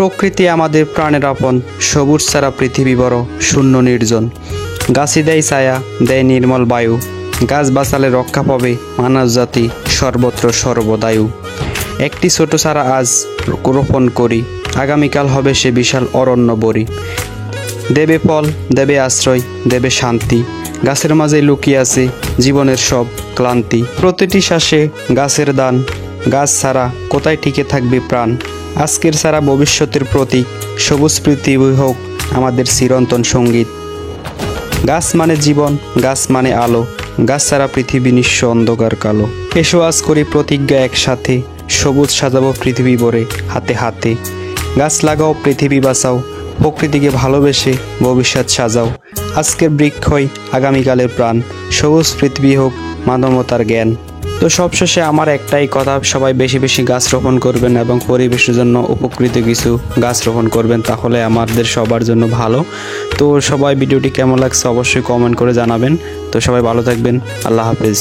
প্রকৃতি আমাদের প্রাণের আপন, সবুজ ছাড়া পৃথিবী বড় শূন্য নির্জন। গাছই দেয় ছায়া, দেয় নির্মল বায়ু, গাছ বাঁচালে রক্ষা পাবে মানব জাতি সর্বত্র সর্বদায়ু। একটি ছোট চারা আজ রোপণ করি, আগামীকাল হবে সে বিশাল অরণ্য বরি। দেবে ফল, দেবে আশ্রয়, দেবে শান্তি, গাছের মাঝে লুকিয়ে আছে জীবনের সব ক্লান্তি। প্রতিটি শ্বাসে গাছের দান, গাছ ছাড়া কোথায় টিকে থাকবে প্রাণ। আজকের ছাড়া ভবিষ্যতের প্রতীক, সবুজ পৃথিবী হোক আমাদের চিরন্তন সঙ্গীত। গাছ মানে জীবন, গাছ মানে আলো, গাছ ছাড়া পৃথিবী নিঃস্ব অন্ধকার কালো। এসো আজ করি প্রতিজ্ঞা একসাথে, সবুজ সাজাবো পৃথিবী ভরে হাতে হাতে। গাছ লাগাও, পৃথিবী বাঁচাও, প্রকৃতিকে ভালোবেসে ভবিষ্যৎ সাজাও। আজকের বৃক্ষই আগামীকালের প্রাণ, সবুজ পৃথিবী হোক মানবতার জ্ঞান। তো সবশেষে আমার একটাই কথা, সবাই বেশি বেশি গাছ রোপণ করবেন এবং পরিবেশের জন্য উপকৃত কিছু গাছ রোপণ করবেন, তাহলে আমাদের সবার জন্য ভালো। তো সবাই ভিডিওটি কেমন লাগছে অবশ্যই কমেন্ট করে জানাবেন। তো সবাই ভালো থাকবেন, আল্লাহ হাফেজ।